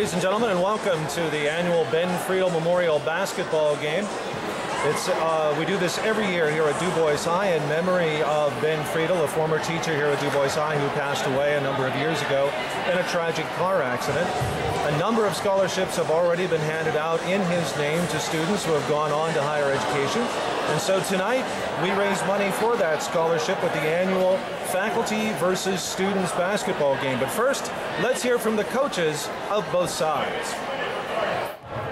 ladies and gentlemen, and welcome to the annual Ben Friedl Memorial Basketball Game. We do this every year here at DuBois High in memory of Ben Friedl, a former teacher here at DuBois High who passed away a number of years ago in a tragic car accident. A number of scholarships have already been handed out in his name to students who have gone on to higher education. And so tonight we raise money for that scholarship with the annual Faculty versus Students basketball game. But first, let's hear from the coaches of both sides.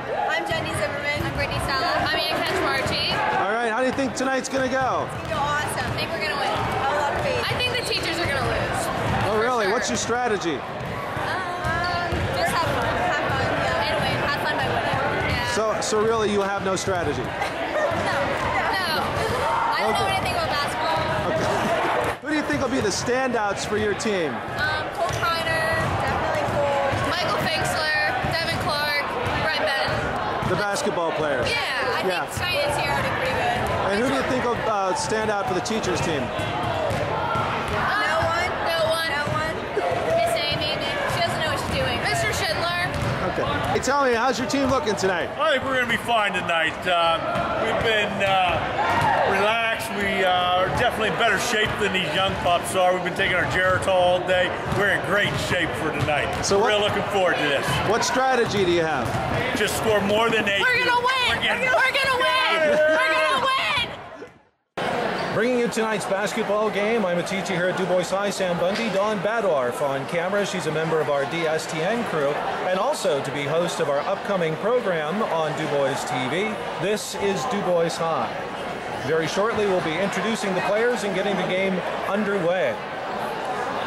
I'm Jenny Zimmerman. I'm Brittany Sala. I'm Ann Kaczmarczyk. All right, how do you think tonight's going to go? It's going to go awesome. I think we're going to win. I love faith. I think the teachers are going to lose. Oh, really? Sure. What's your strategy? Just have fun. Have fun, yeah. And win. Have fun by winning. Yeah. So really you have no strategy? No. I don't know anything about basketball. Okay. Who do you think will be the standouts for your team? Cole Kreiner. Definitely Cole. Michael Finksler. Devin Clark. Brett Ben. The basketball players? Yeah. I think Stein and Sierra did pretty good. And who do you think will stand out for the teachers team? No one. Miss Amy. She doesn't know what she's doing. Mr. Schindler. Okay. Hey, tell me, how's your team looking tonight? I think we're going to be fine tonight. We've been relaxed. We are definitely in better shape than these young pups are. We've been taking our Geritol all day. We're in great shape for tonight. So we're looking forward to this. What strategy do you have? Just score more than 8. We're going to win. We're going to win. We're going to win. Bringing you tonight's basketball game, I'm a teacher here at DuBois High, Sam Bundy. Dawn Badorf on camera. She's a member of our DSTN crew, and also to be host of our upcoming program on DuBois TV. This is DuBois High. Very shortly, we'll be introducing the players and getting the game underway.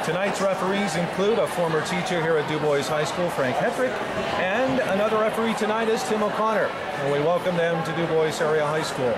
Tonight's referees include a former teacher here at DuBois High School, Frank Hetrick, and another referee tonight is Tim O'Connor. And we welcome them to DuBois Area High School.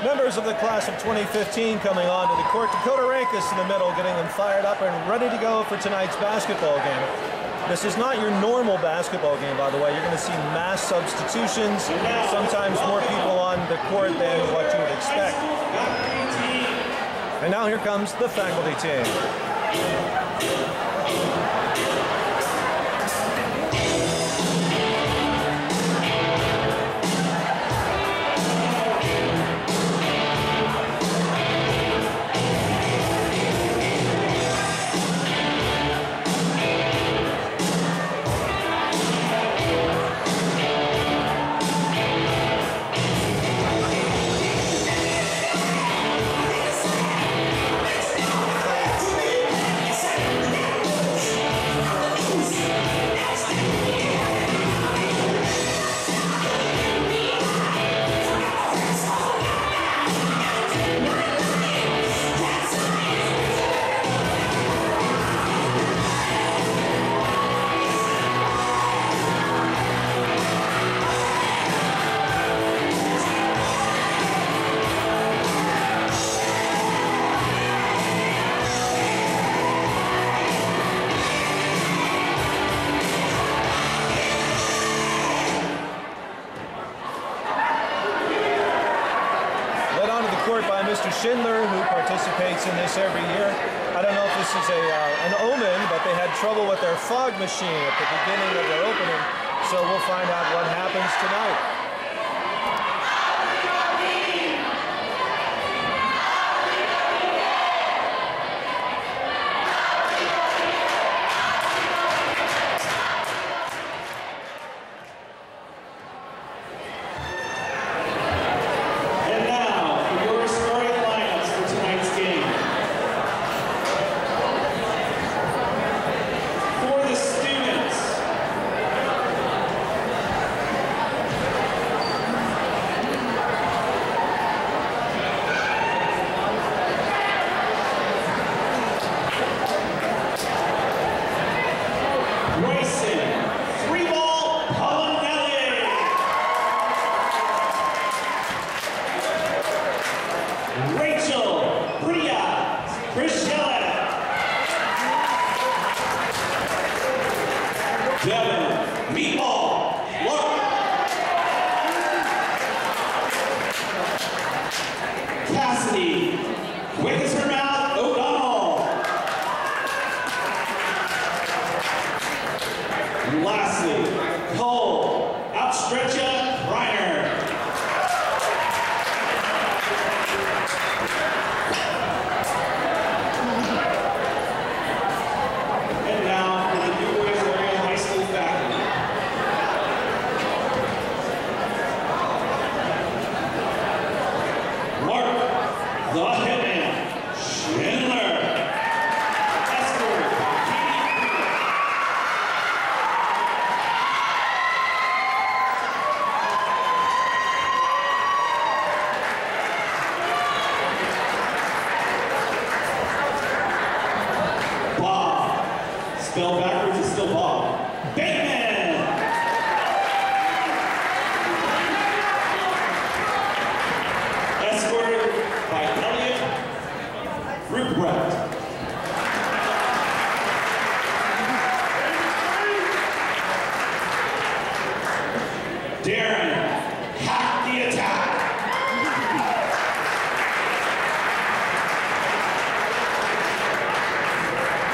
Members of the class of 2015 coming onto the court. Dakota Rankus in the middle, getting them fired up and ready to go for tonight's basketball game. This is not your normal basketball game, by the way. You're going to see mass substitutions, sometimes more people on the court than what you would expect. And now here comes the faculty team. Schindler, who participates in this every year. I don't know if this is an omen, but they had trouble with their fog machine at the beginning of their opening, so we'll find out what happens tonight. Spelled backwards is still Bob. Bateman! Escorted by Elliot Ruprecht. Darren, hack the attack!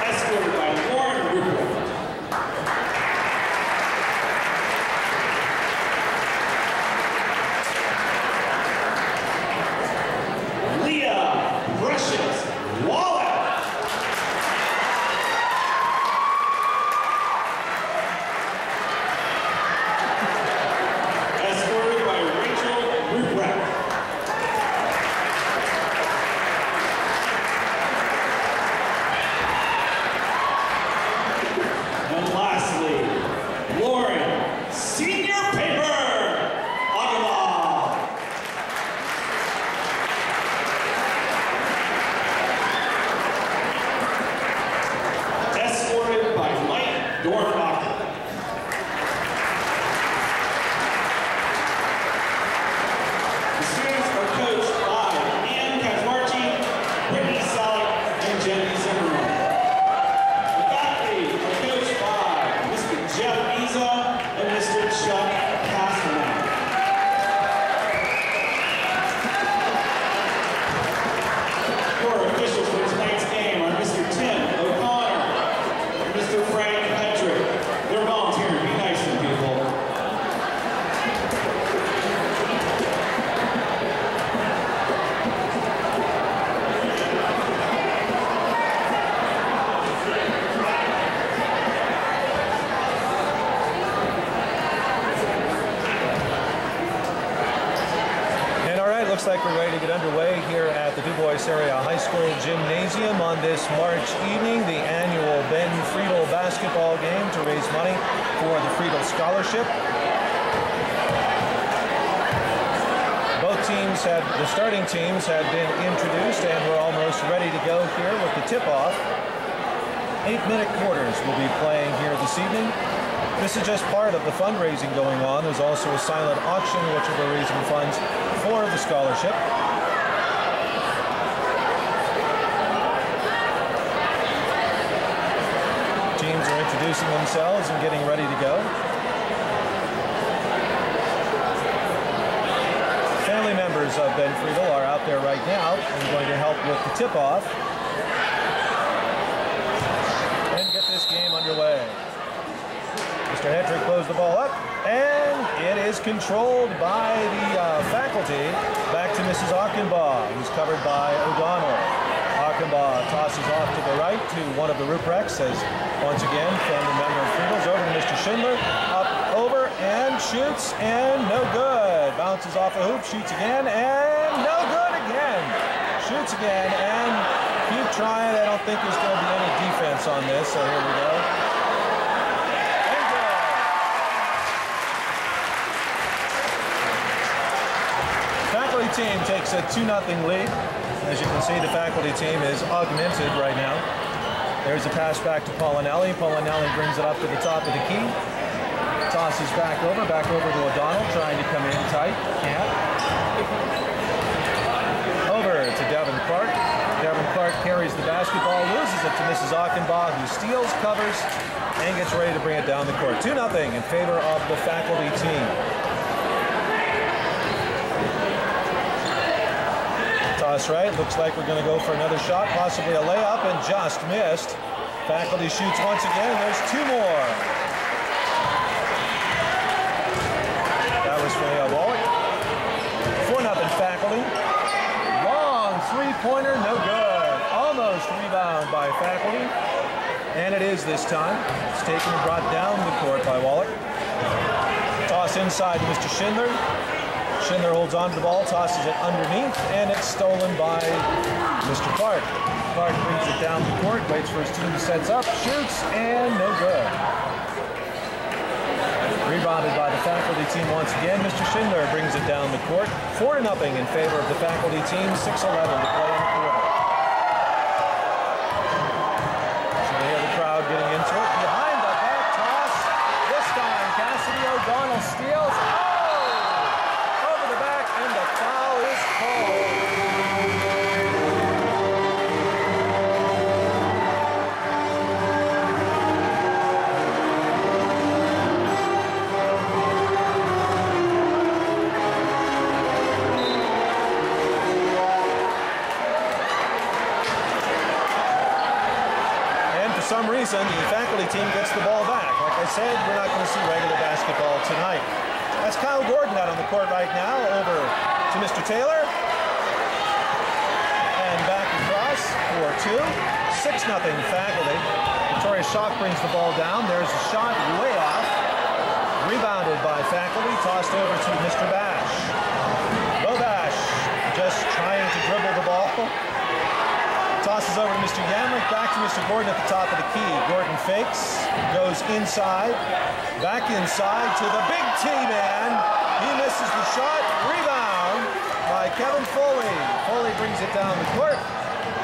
Escorted by Lauren Ruprecht. Leah Precious Wallet. Escorted by Rachel Ruprecht. And lastly, Lauren Senior Paper Agala. Escorted by Mike Dornbach. The students are coached by Ann Kazmarchi, Brittany Salik, and Jenny Zimmerman. The faculty are coached by Mr. Jeff Isa and Mr. Chuck Castellan. Core officials for tonight's game are Mr. Tim O'Connor and Mr. Frank Petrick. They're volunteering. Be nice to people. And all right, looks like we're ready to get underway here at the DuBois Area High School Gymnasium on this March evening, the annual Ben Friedl basketball game to raise money for the Friedl Scholarship. Both teams the starting teams had been introduced and we're almost ready to go here with the tip-off. 8-minute quarters will be playing here this evening. This is just part of the fundraising going on. There's also a silent auction which will be raising funds for the scholarship. Teams are introducing themselves and getting ready to go. Family members of Ben Friedl are out there right now I'm going to help with the tip-off and get this game underway. Mr. Hedrick blows the ball up, and it is controlled by the faculty. Back to Mrs. Achenbaugh, who's covered by O'Donnell. Achenbaugh tosses off to the right to one of the Ruprechts, as once again, family member of Friedl's, over to Mr. Schindler, up, over, and shoots, and no good. Bounces off a hoop, shoots again, and no good again. Shoots again, and keep trying. I don't think there's going to be any defense on this, so here we go. And good. Faculty team takes a 2-0 lead. As you can see, the faculty team is augmented right now. There's a pass back to Polinelli. Polinelli brings it up to the top of the key. Tosses back over to O'Donnell, trying to come in tight. Can't. Over to Devin Clark. Devin Clark carries the basketball, loses it to Mrs. Achenbaugh, who steals, covers, and gets ready to bring it down the court. 2-0 in favor of the faculty team. Toss right. Looks like we're going to go for another shot, possibly a layup, and just missed. Faculty shoots once again. There's 2 more. That was for Leah Wallach. 4-0 faculty. Long three-pointer, no good. Almost rebound by faculty. And it is this time. It's taken and brought down the court by Wallach. Toss inside to Mr. Schindler. Schindler holds on to the ball, tosses it underneath, and it's stolen by Mr. Clark. Clark brings it down the court, waits for his team to set up, shoots, and no good. Rebounded by the faculty team once again. Mr. Schindler brings it down the court. 4-0 in favor of the faculty team, 6:11 to play in the quarter. So we hear the crowd getting into it. Behind the back toss, this time Cassidy O'Donnell steals. And the foul is called. And for some reason, the faculty team gets the ball back. Like I said, we're not going to see regular basketball tonight. That's Kyle Gordon out on the court right now, over to Mr. Taylor. And back across for 2. 6-0 faculty. Victoria Schock brings the ball down. There's a shot way off. Rebounded by faculty, tossed over to Mr. Bash. Bo Bash just trying to dribble the ball. Tosses over to Mr. Yamrick, back to Mr. Gordon at the top of the key. Gordon fakes, goes inside, back inside to the big T-man. He misses the shot. Rebound by Kevin Foley. Foley brings it down the court,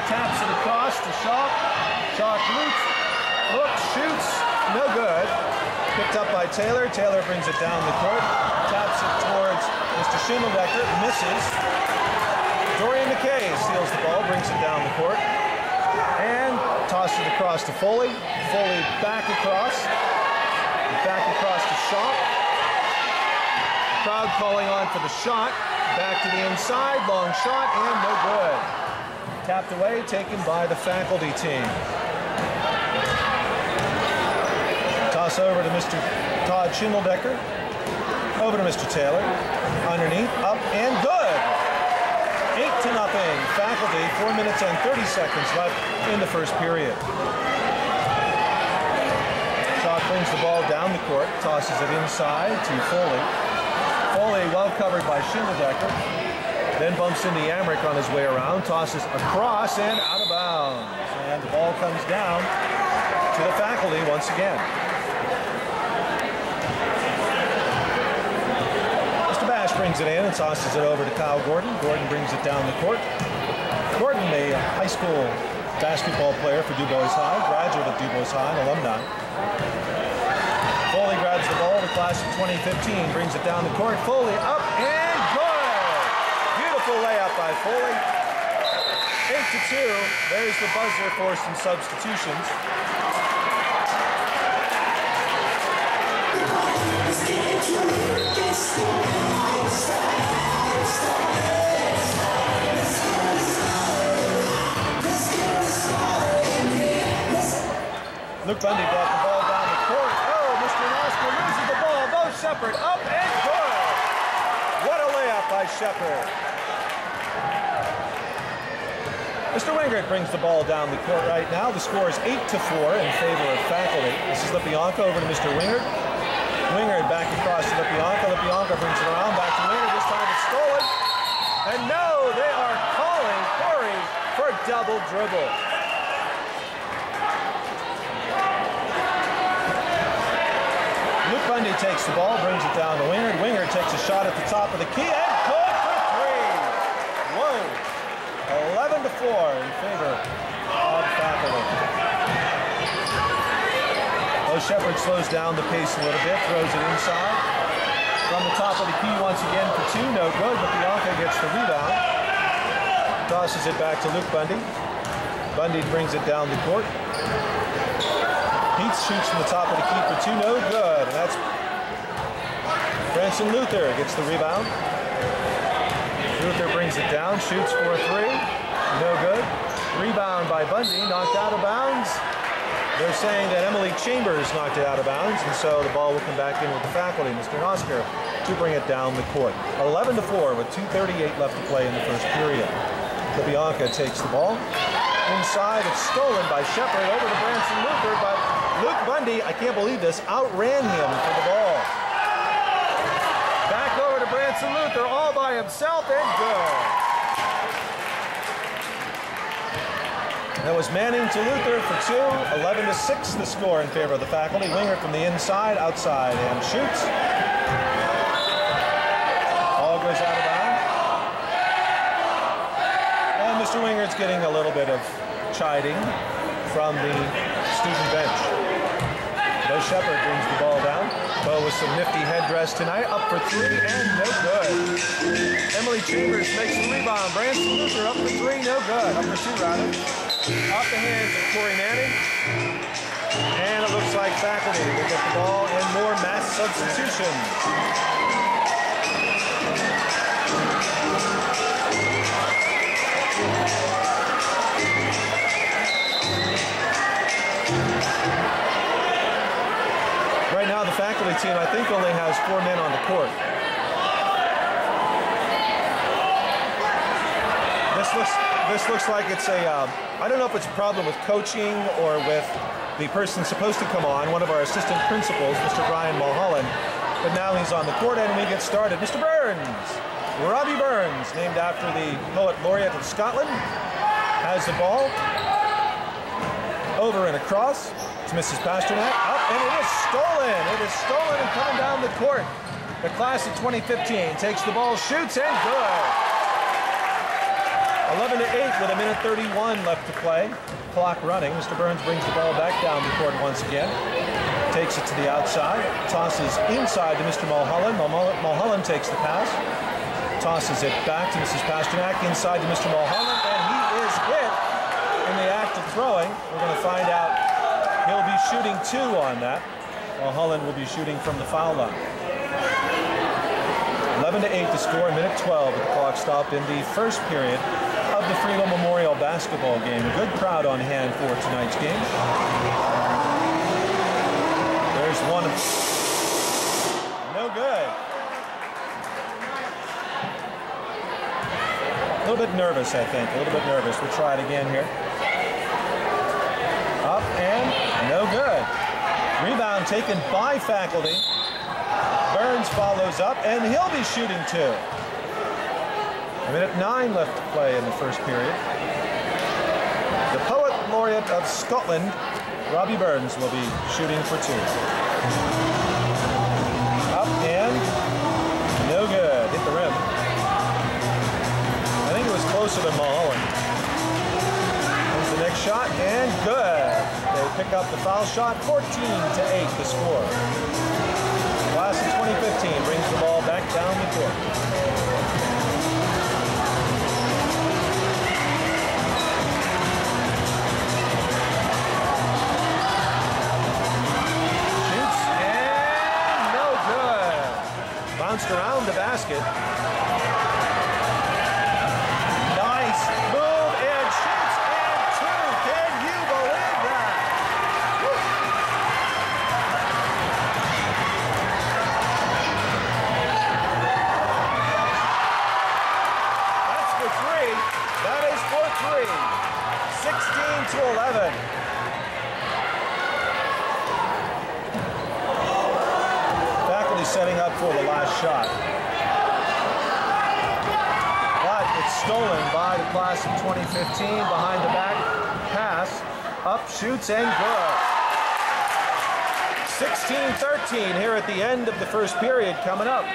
taps it across to Schock. Schock looks, shoots, no good. Picked up by Taylor. Taylor brings it down the court, taps it towards Mr. Schimmeldecker, misses. Dorian McKay steals the ball, brings it down the court, and tosses it across to Foley. Foley back across to Schock. Crowd calling on for the shot. Back to the inside, long shot, and no good. Tapped away, taken by the faculty team. Toss over to Mr. Todd Schimmeldecker. Over to Mr. Taylor. Underneath, up, and good. 8-0 faculty, 4 minutes and 30 seconds left in the first period. Schock brings the ball down the court, tosses it inside to Foley. Foley well covered by Schimmeldecker, then bumps into Yamrick on his way around, tosses across and out of bounds. And the ball comes down to the faculty once again. Brings it in and tosses it over to Kyle Gordon. Gordon brings it down the court. Gordon, a high school basketball player for DuBois High, graduate of DuBois High, an alumni. Foley grabs the ball, the class of 2015, brings it down the court. Foley up and good! Beautiful layup by Foley. 8-2. There's the buzzer for some substitutions. Shepard, up and good! What a layup by Shepard. Mr. Wingert brings the ball down the court right now. The score is 8-4 in favor of faculty. This is Lipianka over to Mr. Wingert. Wingert back across to Lipianka. Lipianka brings it around, back to Wingert. This time it's stolen. And no, they are calling Corey for double dribble. Luke Bundy takes the ball, brings it down to Wingert. Wingert takes a shot at the top of the key and good for three. Whoa. 11-4 in favor of faculty. Shepard slows down the pace a little bit, throws it inside. From the top of the key once again for two, no good, but Bianca gets the rebound. Tosses it back to Luke Bundy. Bundy brings it down the court. Heath shoots from the top of the key for two, no good. And that's Branson Luther gets the rebound. Luther brings it down, shoots for three, no good. Rebound by Bundy, knocked out of bounds. They're saying that Emily Chambers knocked it out of bounds, and so the ball will come back in with the faculty, Mr. Oscar, to bring it down the court. 11-4 with 2:38 left to play in the first period. Bianca takes the ball. Inside, it's stolen by Shepard over to Branson Luther, but Luke Bundy, I can't believe this, outran him for the ball. Back over to Branson Luther, all by himself, and good. That was Manning to Luther for two. 11-6 the score in favor of the faculty. Winger from the inside, outside, and shoots. Ball goes out of bounds. And Mr. Winger's getting a little bit of chiding from the student bench. Bo Shepard brings the ball down. Bo with some nifty headdress tonight. Up for three and no good. Emily Chambers makes the rebound. Branson Luther up for three, no good. Up for two, rather. Off the hands of Corey Manning. And it looks like faculty will get the ball and more mass substitutions. Right now the faculty team, I think, only has 4 men on the court. This looks like it's a, I don't know if it's a problem with coaching or with the person supposed to come on, one of our assistant principals, Mr. Brian Mulholland, but now he's on the court and we get started. Mr. Burns, Robbie Burns, named after the poet laureate of Scotland, has the ball. Over and across to Mrs. Pasternak, up, and it is stolen. It is stolen and coming down the court. The class of 2015 takes the ball, shoots, and good. 11-8 with 1:31 left to play. Clock running. Mr. Burns brings the ball back down the court once again. Takes it to the outside. Tosses inside to Mr. Mulholland. Mulholland takes the pass. Tosses it back to Mrs. Pasternak. Inside to Mr. Mulholland. And he is hit in the act of throwing. We're going to find out he'll be shooting two on that. Mulholland will be shooting from the foul line. 11-8 to score, 1:12 with the clock stopped in the first period of the Friedl Memorial basketball game. A good crowd on hand for tonight's game. There's one. No good. A little bit nervous, I think. A little bit nervous. We'll try it again here. Up and no good. Rebound taken by faculty. Burns follows up, and he'll be shooting two. 1:09 left to play in the first period. The poet laureate of Scotland, Robbie Burns, will be shooting for two. Up and no good. Hit the rim. I think it was closer than Mulholland. Here's the next shot, and good. They pick up the foul shot, 14-8 the score. Class of 2015 brings the ball back down the court. Shoots and no good. Bounced around the basket. Nice move and shoots and two. Can you believe that? Woo. last shot. But it's stolen by the class of 2015. Behind the back pass, up, shoots, and good. 16-13 here at the end of the first period coming up.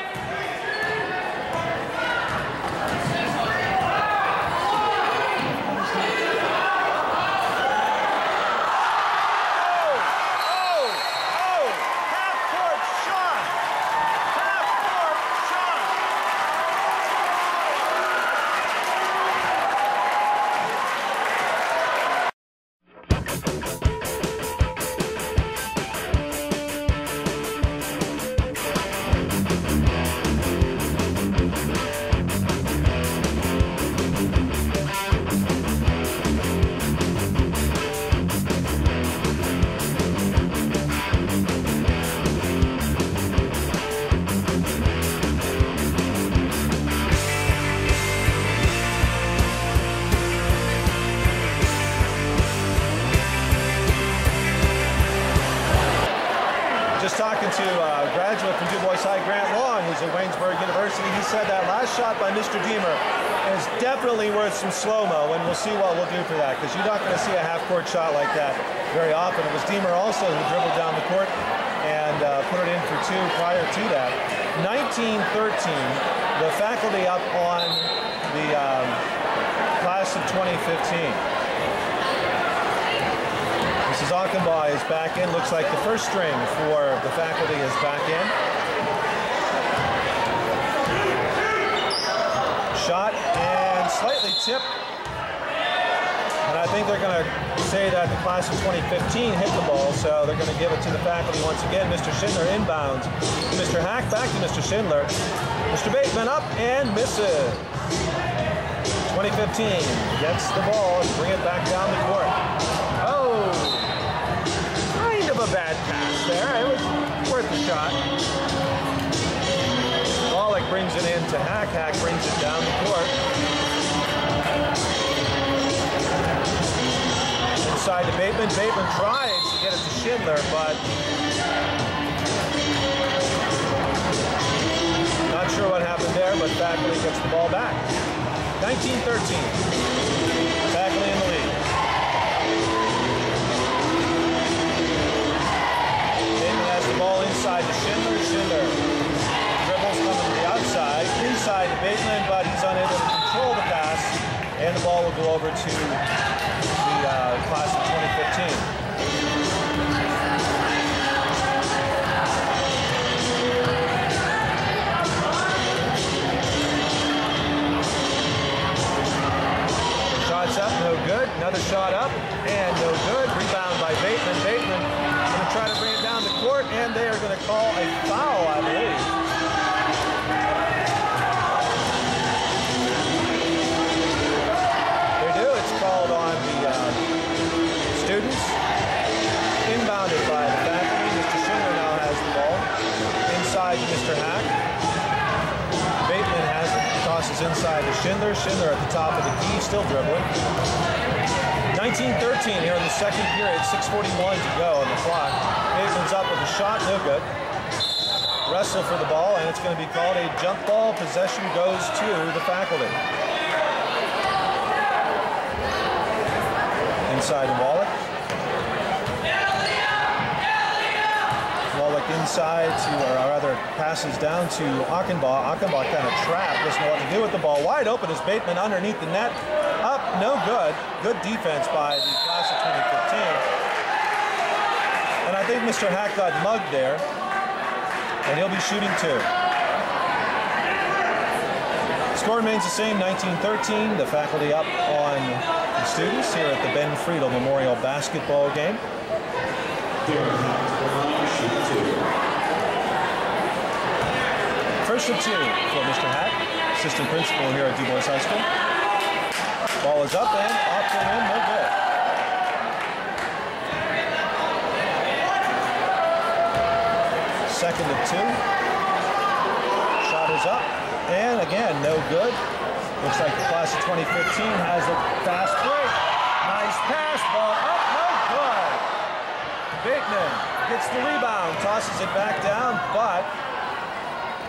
Just talking to a graduate from DuBois High, Grant Long, who's at Waynesburg University. He said that last shot by Mr. Deemer is definitely worth some slow-mo, and we'll see what we'll do for that, because you're not going to see a half-court shot like that very often. It was Deemer also who dribbled down the court and put it in for two prior to that. 19-13, the faculty up on the class of 2015. Mrs. Achenbaugh is back in. Looks like the first string for the faculty is back in. Shot and slightly tipped. And I think they're going to say that the class of 2015 hit the ball, so they're going to give it to the faculty once again. Mr. Schindler inbounds. Mr. Hack back to Mr. Schindler. Mr. Bateman up and misses. 2015 gets the ball and bring it back down the court. Oh! Kind of a bad pass there. It was worth a shot. Wallach brings it in to Hack. Hack brings it down the court. Inside to Bateman. Bateman tried to get it to Schindler, but not sure what happened there, but faculty gets the ball back. 19-13. Faculty in the lead. Ball inside to Schindler. Schindler dribbles coming to the outside, inside to Bateman, but he's unable to control the pass, and the ball will go over to the class of 2015. Shots up, no good. Another shot up, and no good. Rebound by Bateman. Bateman going to try to bring it down the court, and they are going to call a foul, I believe. They do. It's called on the students. Inbounded by the faculty. Mr. Schindler now has the ball. Inside to Mr. Hack. Bateman has it. Tosses inside to Schindler. Schindler at the top of the key, still dribbling. 19-13 here in the second period, 6:41 to go on the clock. Bateman's up with a shot, no good. Wrestle for the ball, and it's going to be called a jump ball. Possession goes to the faculty. Inside to Wallach. Wallach inside to, or rather, passes down to Achenbaugh. Achenbaugh kind of trapped, doesn't know what to do with the ball. Wide open is Bateman underneath the net. Up, no good. Good defense by the class of 2015. And I think Mr. Hack got mugged there, and he'll be shooting two. Score remains the same, 19-13. The faculty up on the students here at the Ben Friedl Memorial Basketball game. First of two for Mr. Hack, assistant principal here at DuBois High School. Ball is up and off the rim, no good. Second of two. Shot is up, and again, no good. Looks like the class of 2015 has a fast break. Nice pass, ball up, no good. Bateman gets the rebound, tosses it back down, but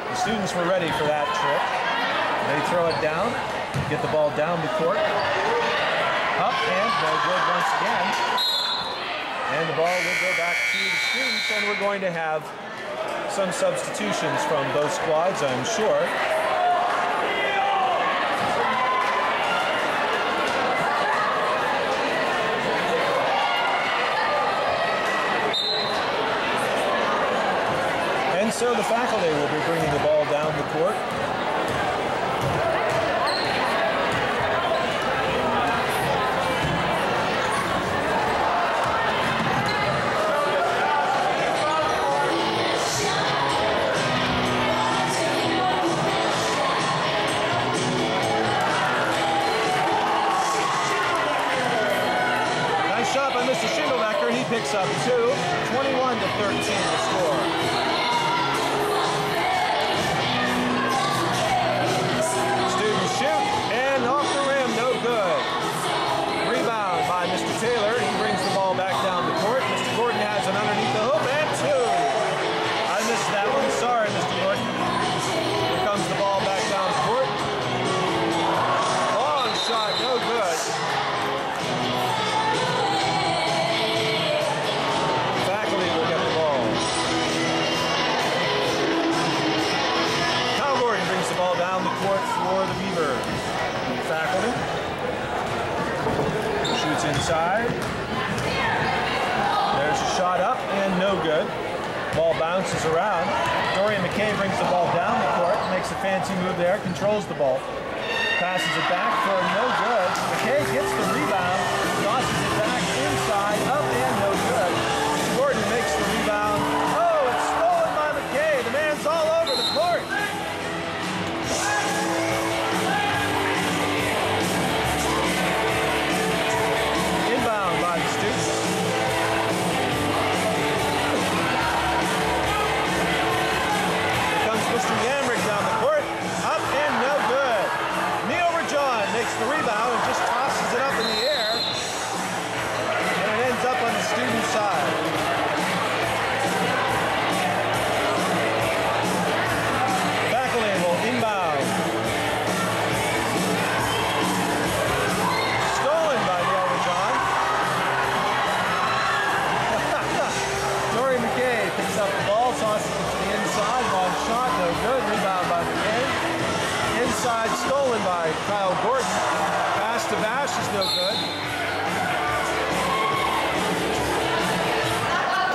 The students were ready for that trick. They throw it down, get the ball down the court. Up and no good once again. And the ball will go back to the students, and we're going to have some substitutions from both squads, I'm sure. And so the faculty will be bringing the ball down the court. Nice shot by Mr. Schindlebecker. He picks up 2, 21-13 the score. Inside. There's a shot up and no good. Ball bounces around. Dorian McKay brings the ball down the court, makes a fancy move there, controls the ball. Passes it back for no good. McKay gets the rebound, tosses it back inside, up and no good. Gordon makes the rebound. Oh, it's stolen by McKay. The man's all over the court. The rebound and just tosses it up in the air, and it ends up on the student side. Faculty will inbound. Stolen by Neil Rajan. Dorian McKay picks up the ball, tosses it to the inside. Long shot, no good. Rebound by McKay. Inside, stolen by Kyle Gordon. Pass to Bash is no good.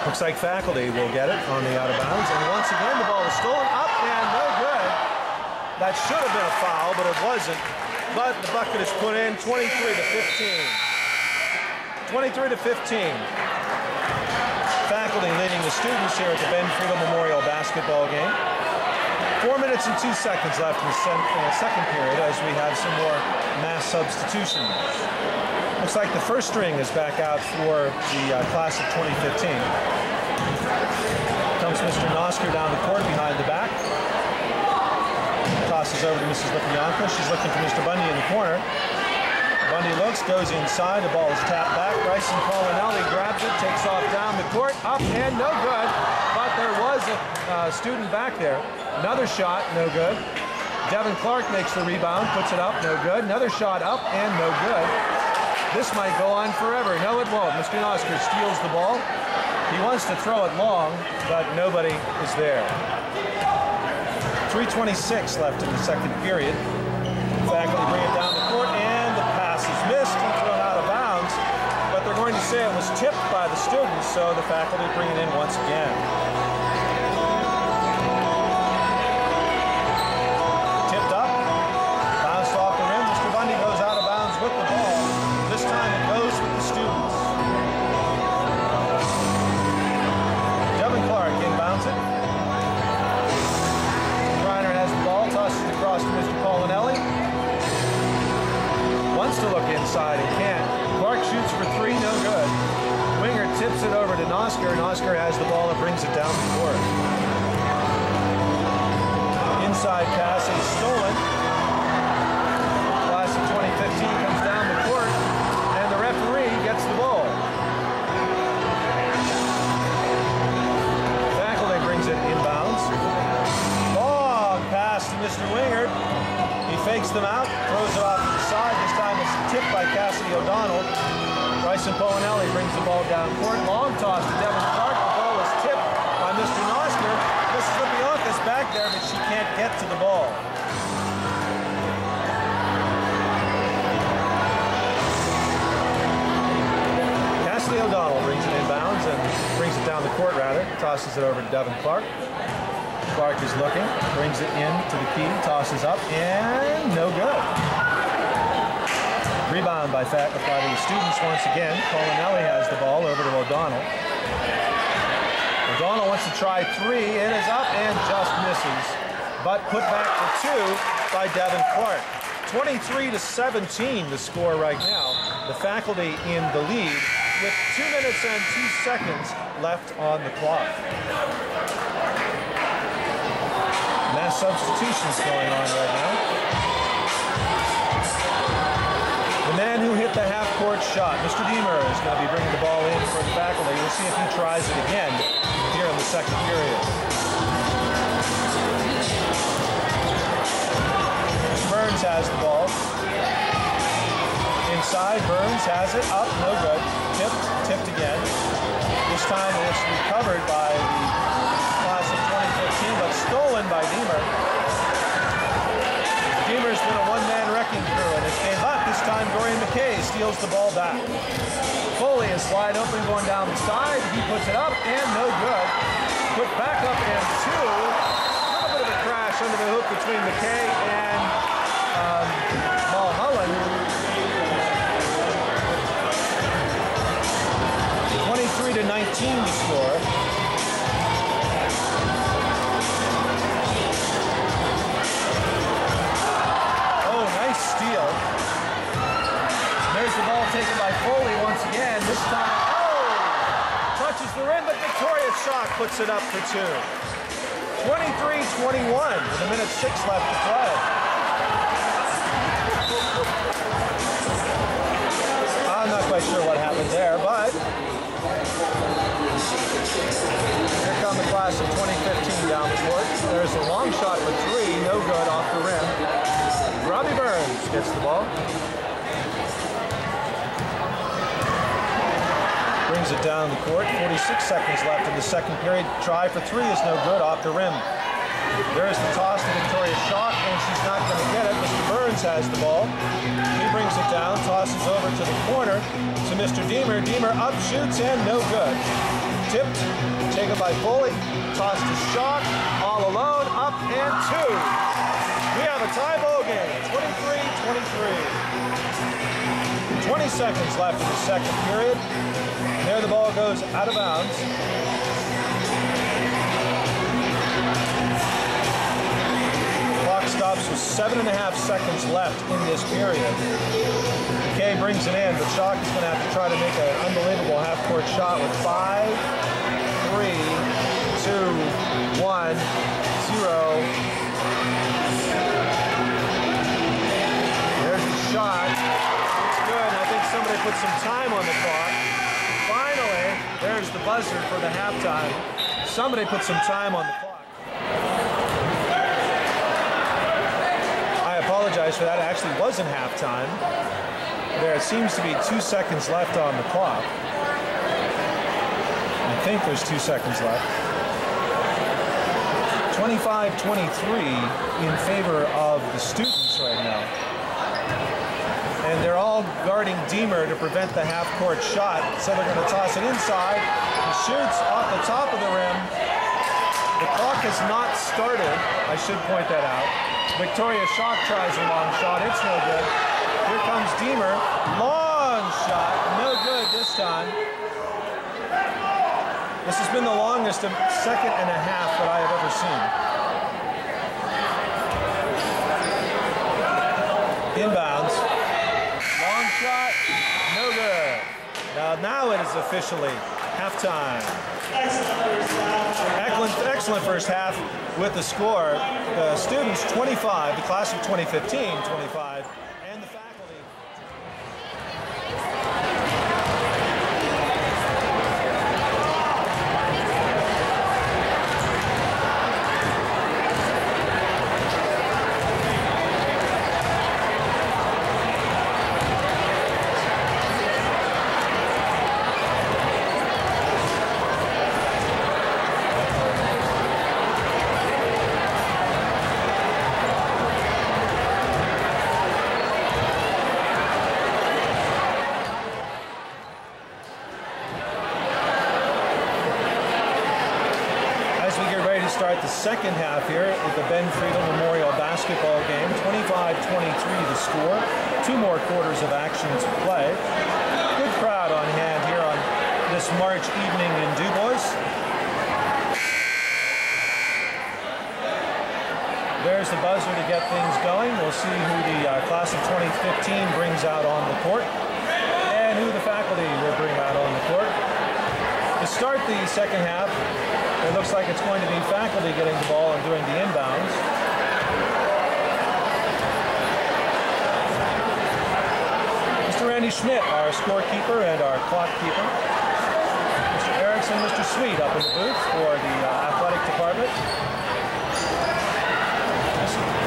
Looks like Faculty will get it on the out of bounds. And once again, the ball is stolen. Up and no good. That should have been a foul, but it wasn't. But the bucket is put in, 23-15. 23-15. Faculty leading the students here at the Ben Friedl Memorial basketball game. 4 minutes and 2 seconds left in the second period as we have some more mass substitutions. Looks like the first string is back out for the class of 2015. Comes Mr. Nosker down the court behind the back. Tosses over to Mrs. Lipyanka. She's looking for Mr. Bundy in the corner. Bundy looks, goes inside. The ball is tapped back. Bryson Paulinelli grabs it, takes off down the court. Up and no good. But there was a student back there. Another shot, no good. Devin Clark makes the rebound, puts it up, no good. Another shot up and no good. This might go on forever. No, it won't. Mr. Nosker steals the ball. He wants to throw it long, but nobody is there. 3:26 left in the second period. Faculty bring it down the court, and the pass is missed and thrown out of bounds. But they're going to say it was tipped by the students, so the faculty bring it in once again. Tipped up, bounced off the rim. Mr. Bundy goes out of bounds with the ball. This time it goes with the students. Devin Clark inbounds it. Reiner has the ball, tosses it across to Mr. Paulinelli. Wants to look inside and can't. Clark shoots for three, no good. Winger tips it over to Nosker. Nosker has the ball and brings it down the court. Inside pass is stolen. Class of 2015 comes down the court, and the referee gets the ball. Faculty brings it inbounds. Oh, Mr. Wingard. He fakes them out, throws it off to the side. This time it's tipped by Cassidy O'Donnell. Bryson Poinelli brings the ball down court. Long toss to Devin Clark. The ball is tipped by Mr. Nosker. Mrs. Lipionka's back there, but she can't get to the ball. Cassidy O'Donnell brings it inbounds and brings it down the court, rather. Tosses it over to Devin Clark. Clark is looking, brings it in to the key, tosses up, and no good. Rebound by the students once again. Polinelli has the ball over to O'Donnell. O'Donnell wants to try three. It is up and just misses. But put back for two by Devin Clark. 23-17 the score right now. The faculty in the lead with 2 minutes and 2 seconds left on the clock. Mass substitutions going on right now. The man who hit the half-court shot, Mr. Deemer, is going to be bringing the ball in for the faculty. We'll see if he tries it again here in the second period. Burns has the ball. Inside, Burns has it, up, no good. Tipped again. This time it's recovered by the class of 2015, but stolen by Deemer. Deemer's been a one-man wrecking crew in this game, but this time Dorian McKay steals the ball back. Foley is wide open going down the side. He puts it up and no good. Put back up and two. A little bit of a crash under the hoop between McKay and Mulholland. 23-19 the score. Oh, nice steal. There's the ball taken by Foley once again. This time, touches the rim, but Victoria's shot puts it up for two. 23-21 with 1:06 left to play. I'm not quite sure what happened there, but here come the class of 2015 down the court. There's a long shot for three, no good off the rim. Robbie Burns gets the ball. Brings it down the court. 46 seconds left in the second period. Try for three is no good off the rim. There's the toss to Victoria Shock, and she's not going to get it. Mr. Burns has the ball. He brings it down, tosses over to the corner to Mr. Deemer. Deemer up, shoots, and no good. Tipped, taken by Foley. Toss to Shock, all alone, up and two. We have a tie ball game, 23-23. 20 seconds left in the second period. And there the ball goes out of bounds. Clock stops with 7.5 seconds left in this period. McKay brings it in, but Shock is going to have to try to make an unbelievable half-court shot with 5, 3, 2, 1, 0. There's the shot. It's good. I think somebody put some time on the clock. Finally, there's the buzzer for the halftime. Somebody put some time on the clock. I apologize for that. It actually wasn't halftime. There seems to be 2 seconds left on the clock. I think there's 2 seconds left. 25-23 in favor of the students right now. And they're all guarding Deemer to prevent the half-court shot. So they're going to toss it inside. He shoots off the top of the rim. The clock has not started. I should point that out. Victoria Shock tries a long shot. It's no good. Here comes Deemer. Long shot. No good this time. This has been the longest second and a half that I have ever seen. Inbounds. Long shot. No good. Now it is officially halftime. Excellent first half with the score. The students 25, the class of 2015 25, and the faculty. second half here at the Ben Friedl Memorial Basketball game. 25-23 the score. 2 more quarters of action to play. Good crowd on hand here on this March evening in DuBois. There's the buzzer to get things going. We'll see who the class of 2015 brings out on the court and who the faculty will bring out on the court. To start the second half, it looks like it's going to be faculty getting the ball and doing the inbounds. Mr. Randy Schmidt, our scorekeeper and our clock keeper. Mr. Erickson, Mr. Sweet up in the booth for the athletic department.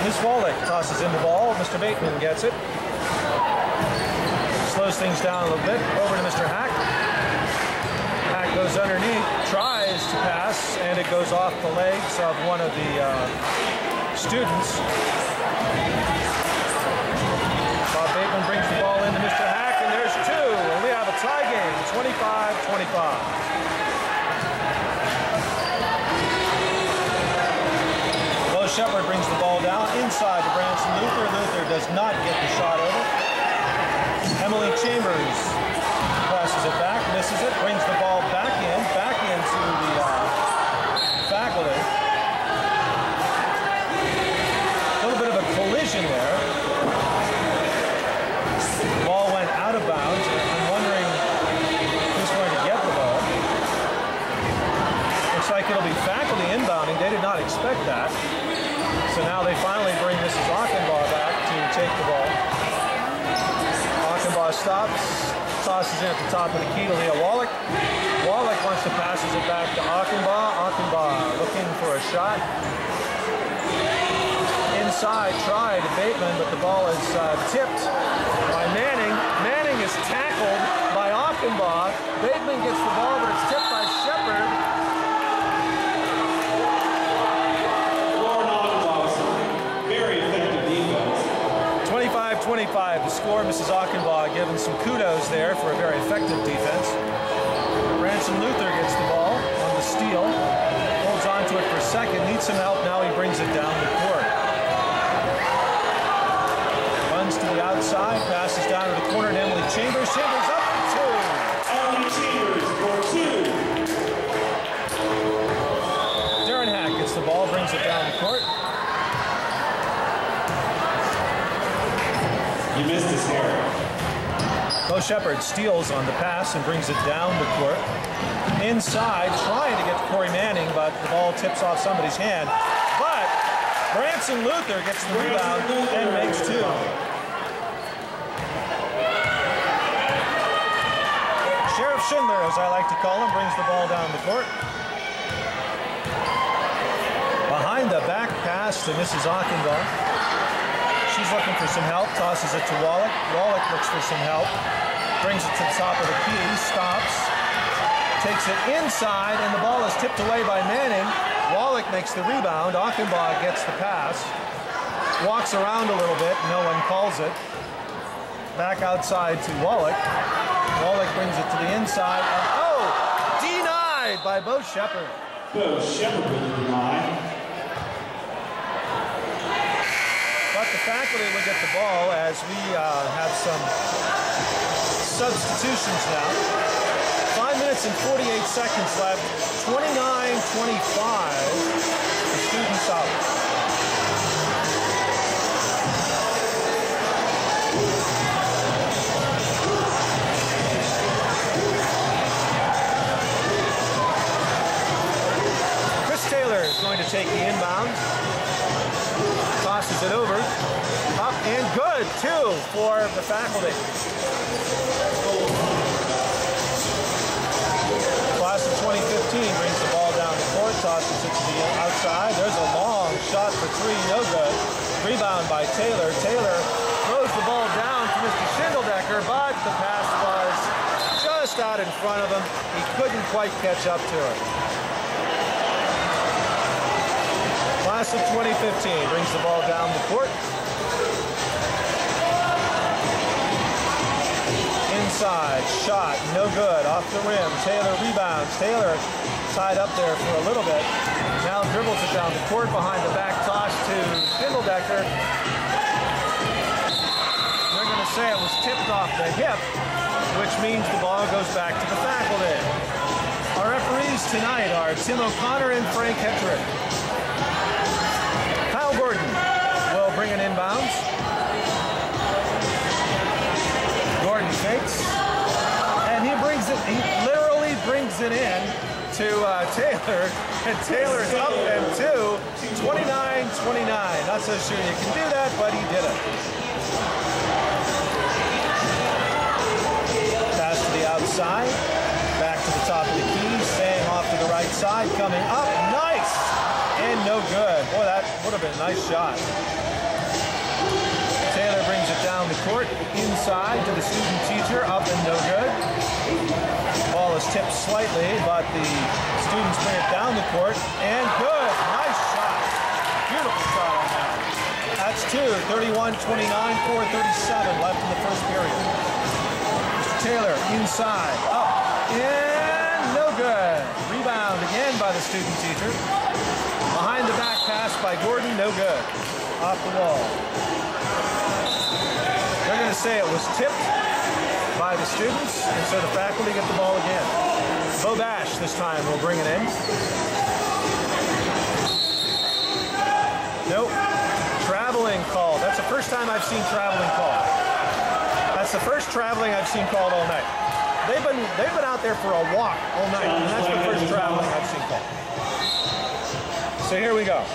Ms. Wallach tosses in the ball. Mr. Bateman gets it. Slows things down a little bit. Over to Mr. Hack. Hack goes underneath, tries to pass, and it goes off the legs of one of the students. Bob Bateman brings the ball into Mr. Hack, and there's 2. And we have a tie game, 25-25. Shepard brings the ball down inside to Branson Luther. Luther does not get the shot over. Emily Chambers passes it back, misses it, brings the ball back into the faculty. A little bit of a collision there. The ball went out of bounds. I'm wondering who's going to get the ball. Looks like it'll be faculty inbounding. They did not expect that. So now they finally bring Mrs. Achenbaugh back to take the ball. Achenbaugh stops, tosses in at the top of the key to Leah Wallach. Wallach wants to passes it back to Achenbaugh. Achenbaugh looking for a shot. Inside, tried Bateman, but the ball is tipped by Manning. Manning is tackled by Achenbaugh. Bateman gets the ball, but it's tipped by Shepard. 25-25 the score. Mrs. Achenbaugh given some kudos there for a very effective defense. Branson Luther gets the ball on the steal. Holds on to it for a second. Needs some help. Now he brings it down the court. Runs to the outside. Passes down to the corner to Emily Chambers. Chambers up for 2. Emily Chambers for 2. Darren Hack gets the ball. Brings it down the court. You missed his hair. Bo Shepard steals on the pass and brings it down the court. Inside, trying to get to Corey Manning, but the ball tips off somebody's hand. But Branson Luther gets the rebound and makes 2. Sheriff Schindler, as I like to call him, brings the ball down the court. Behind the back pass to Mrs. Achenbaugh. She's looking for some help, tosses it to Wallach. Wallach looks for some help, brings it to the top of the key, stops, takes it inside, and the ball is tipped away by Manning. Wallach makes the rebound. Achenbaugh gets the pass, walks around a little bit, no one calls it. Back outside to Wallach. Wallach brings it to the inside, and denied by Bo Shepard. Bo Shepard with the deny. But the faculty will get the ball as we have some substitutions now. 5 minutes and 48 seconds left. 29-25. The students out. Chris Taylor is going to take the inbounds. Tosses it over, up and good, 2 for the faculty. Class of 2015 brings the ball down the court, tosses it to the outside. There's a long shot for 3, no good. Rebound by Taylor. Taylor throws the ball down to Mr. Schindeldecker, but the pass was just out in front of him. He couldn't quite catch up to it. Class of 2015 brings the ball down the court. Inside, shot, no good, off the rim. Taylor rebounds. Taylor tied up there for a little bit. Now dribbles it down the court behind the back toss to Schimmeldecker. They're going to say it was tipped off the hip, which means the ball goes back to the faculty. Our referees tonight are Tim O'Connor and Frank Hetrick. Kyle Gordon will bring it inbounds. Gordon fakes, and he literally brings it in to Taylor, and Taylor's up and 29-29. Not so sure you can do that, but he did it. Pass to the outside, back to the top of the key, staying off to the right side, coming up, nice, and no good. Boy, that would have been a nice shot. Taylor brings it down the court, inside to the student teacher, up and no good. Ball is tipped slightly, but the students bring it down the court, and good. Nice shot. Beautiful shot on that. That's two. 31-29, 4:37 left in the first period. Mr. Taylor inside, up, and no good. Rebound again by the student teacher. Behind the back pass by Gordon, no good. Off the wall. They're going to say it was tipped by the students, and so the faculty get the ball again. Bo Bash this time will bring it in. Nope. Traveling call. That's the first time I've seen traveling called. That's the first traveling I've seen called all night. They've been out there for a walk all night, and that's the first traveling I've seen called. So here we go.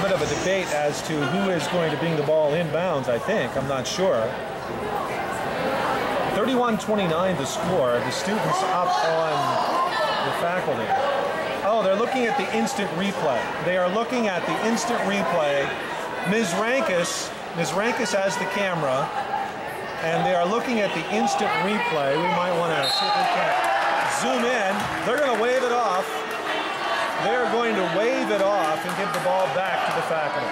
Bit of a debate as to who is going to bring the ball inbounds, I think. I'm not sure. 31-29 the score. The students up on the faculty. Oh, they're looking at the instant replay. They are looking at the instant replay. Ms. Rankus has the camera, and they are looking at the instant replay. We might want to see if we can zoom in. They're going to wave it off. They're going to wave it off and give the ball back to the faculty.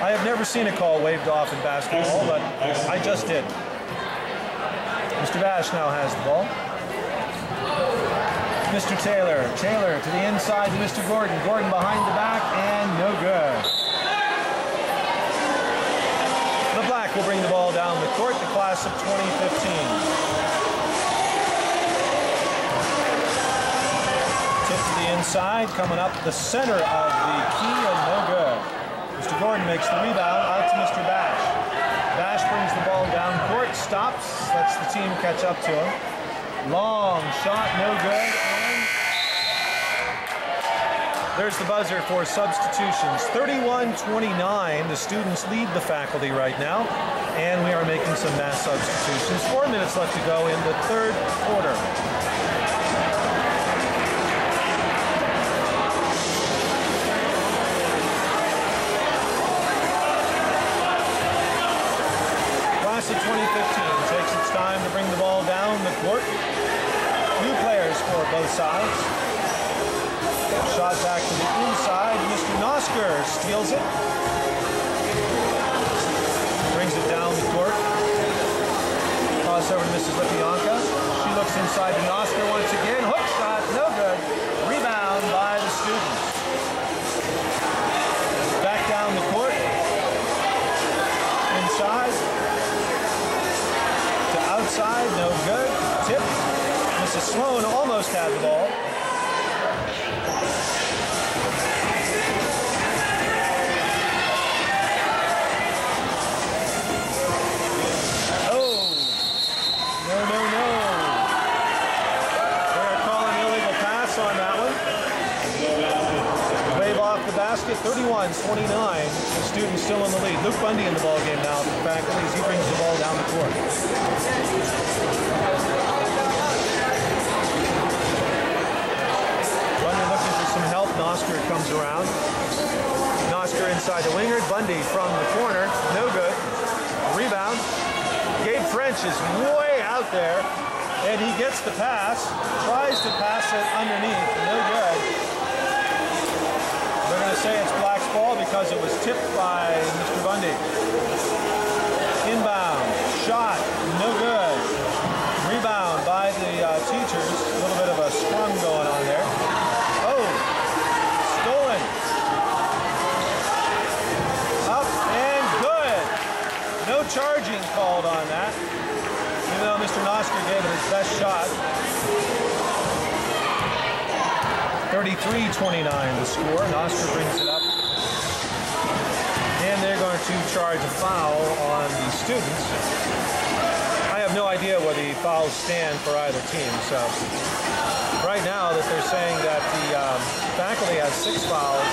I have never seen a call waved off in basketball, but I just did. Mr. Bash now has the ball. Mr. Taylor to the inside to Mr. Gordon. Gordon behind the back, and no good. The Black will bring the ball down the court, the class of 2015. Tip to the inside, coming up the center of the key, and no good. Mr. Gordon makes the rebound, out to Mr. Bash. Bash brings the ball down court, stops, lets the team catch up to him. Long shot, no good, and there's the buzzer for substitutions. 31-29, the students lead the faculty right now, and we are making some mass substitutions. 4 minutes left to go in the third quarter. Class of 2015 takes its time to bring the ball down the court. New players for both sides. Shot back to the inside. Mr. Nosker steals it. Brings it down the court. Toss over to Mrs. Lipionka. She looks inside to Nosker once again. Hook shot, no good. Rebound by the students. Back down the court. Inside. To outside, no good. Tip. Mrs. Sloan almost had the ball. Basket 31-29. The students still in the lead. Luke Bundy in the ball game now. The faculty as he brings the ball down the court. Bundy looking for some help. Nosker comes around. Nosker inside the winger. Bundy from the corner. No good. Rebound. Gabe French is way out there, and he gets the pass. Tries to pass it underneath. No good. They're going to say it's Black's ball because it was tipped by Mr. Bundy. Inbound, shot, no good. Rebound best shot. 33-29 the score. Nostra brings it up. And they're going to charge a foul on the students. I have no idea where the fouls stand for either team. So right now that they're saying that the faculty has 6 fouls.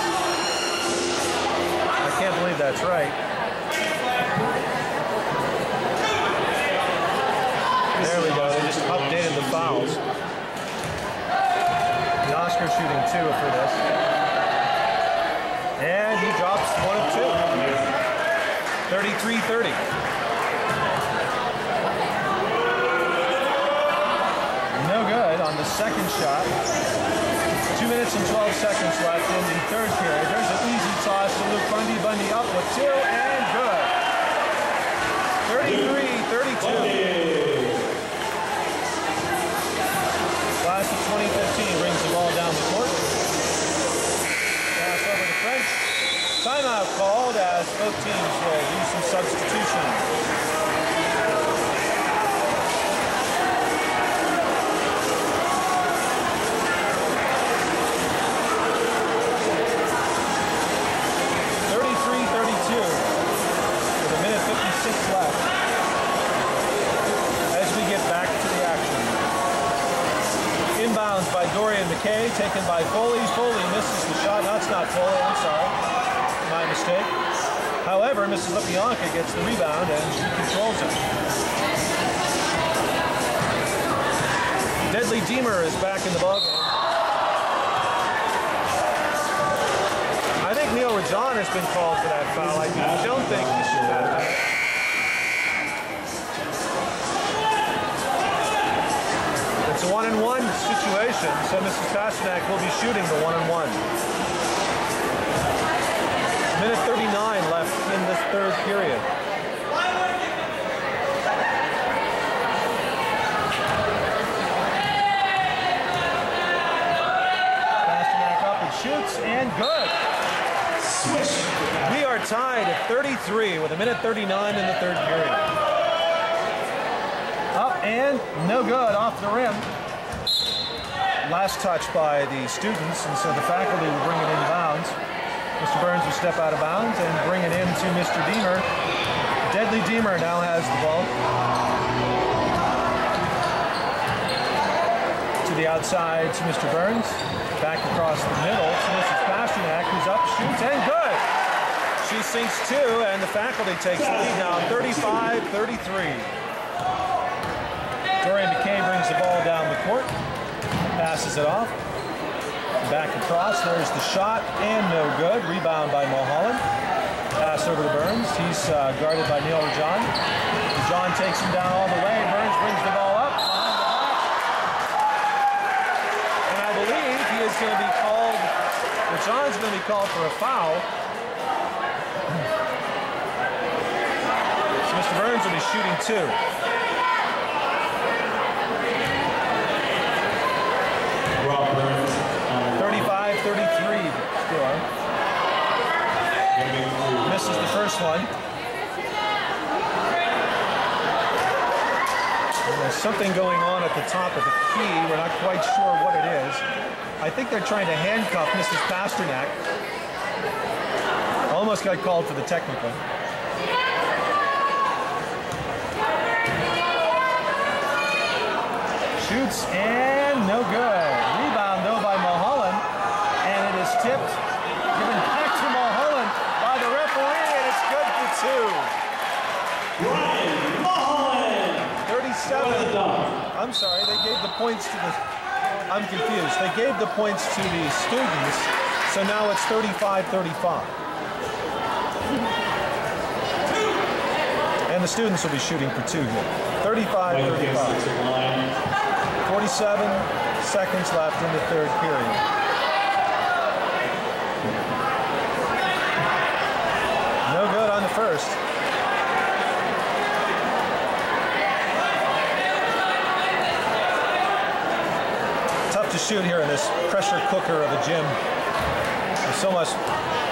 I can't believe that's right. There we go. They just updated the fouls. Oscar shooting 2 for this. And he drops 1 of 2. 33-30. No good on the second shot. 2 minutes and 12 seconds left in the third period. There's an easy toss to Luke Bundy. Bundy up with 2 and good. 33-32. Class of 2015 brings the ball down the court. Pass over to French. Timeout called as both teams will do some substitution. By Dorian McKay, taken by Foley. Foley misses the shot. No, it's not Foley. I'm sorry. My mistake. However, Mrs. Lipionka gets the rebound and she controls it. Deadly Deemer is back in the ballgame. I think Neil Rajan has been called for that foul. I don't think he should have that. It's a 1-and-1 situation, so Mrs. Pasternak will be shooting the 1-and-1. Minute 39 left in this third period. Pasternak up and shoots, and good. We are tied at 33 with a minute 39 in the third period. Up and no good off the rim. Last touch by the students, and so the faculty will bring it in bounds. Mr. Burns will step out of bounds and bring it in to Mr. Deemer. Deadly Deemer now has the ball. To the outside to Mr. Burns. Back across the middle to Mrs. Pasternak, who's up, shoots, and good! She sinks 2, and the faculty takes the lead now, 35-33. Dorian McKay brings the ball down the court, passes it off, back across, there's the shot, and no good. Rebound by Mulholland. Pass over to Burns, he's guarded by Neil Rajan. Rajan takes him down all the way, Burns brings the ball up, behind the back. And I believe he is going to be called, Rajan's going to be called for a foul. So Mr. Burns will be shooting 2. 35-33 score. Misses the first one. And there's something going on at the top of the key. We're not quite sure what it is. I think they're trying to handcuff Mrs. Pasternak. Almost got called for the technical. Shoots and no good. Rebound though by Mulholland, and it is tipped, given back to Mulholland by the referee, and it's good for 2. Ryan Mulholland. 37. I'm sorry, they gave the points to the. I'm confused. They gave the points to the students, so now it's 35-35. And the students will be shooting for 2 here. 35-35. 47 seconds left in the third period. No good on the first. Tough to shoot here in this pressure cooker of a gym. There's so much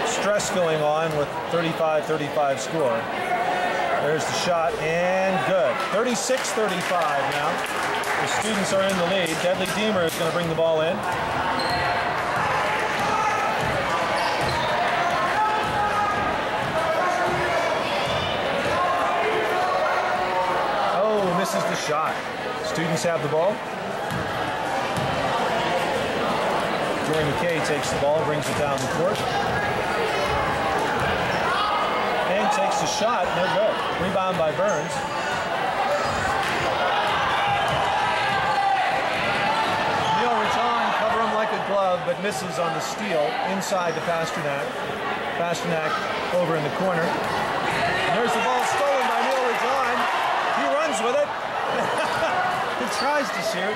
stress going on with 35-35 score. There's the shot and good. 36-35 now. The students are in the lead. Deadly Deemer is going to bring the ball in. Oh, misses the shot. Students have the ball. Joy McKay takes the ball, brings it down the court. And takes the shot, no good. Rebound by Burns. Glove, but misses on the steal inside to Pasternak. Pasternak over in the corner. And there's the ball stolen by Neil Rajon. He runs with it. He tries to shoot.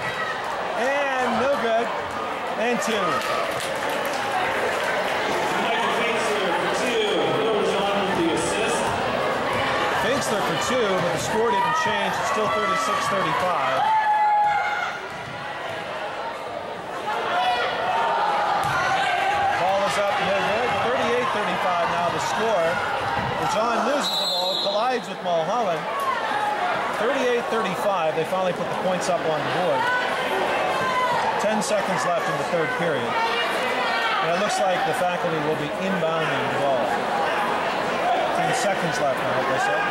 And no good. And two. Michael Finksler for two. Neil Rajon with the assist. Finksler for two, but the score didn't change. It's still 36-35. Score. John loses the ball, collides with Mulholland. 38-35. They finally put the points up on the board. 10 seconds left in the third period. And it looks like the faculty will be inbounding the ball. 10 seconds left, I hope I said.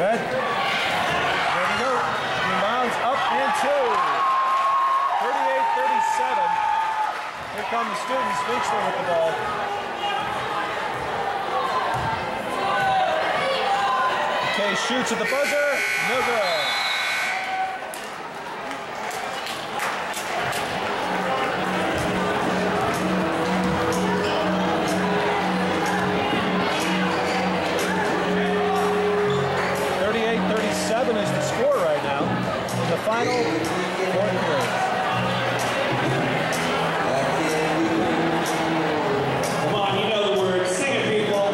Good. There we go. Inbounds up and two. 38-37. Here come the students. Finksler with the ball. McKay shoots at the buzzer. No good. Is the score right now in the final fourth period. Come on, you know the words. Sing it, people.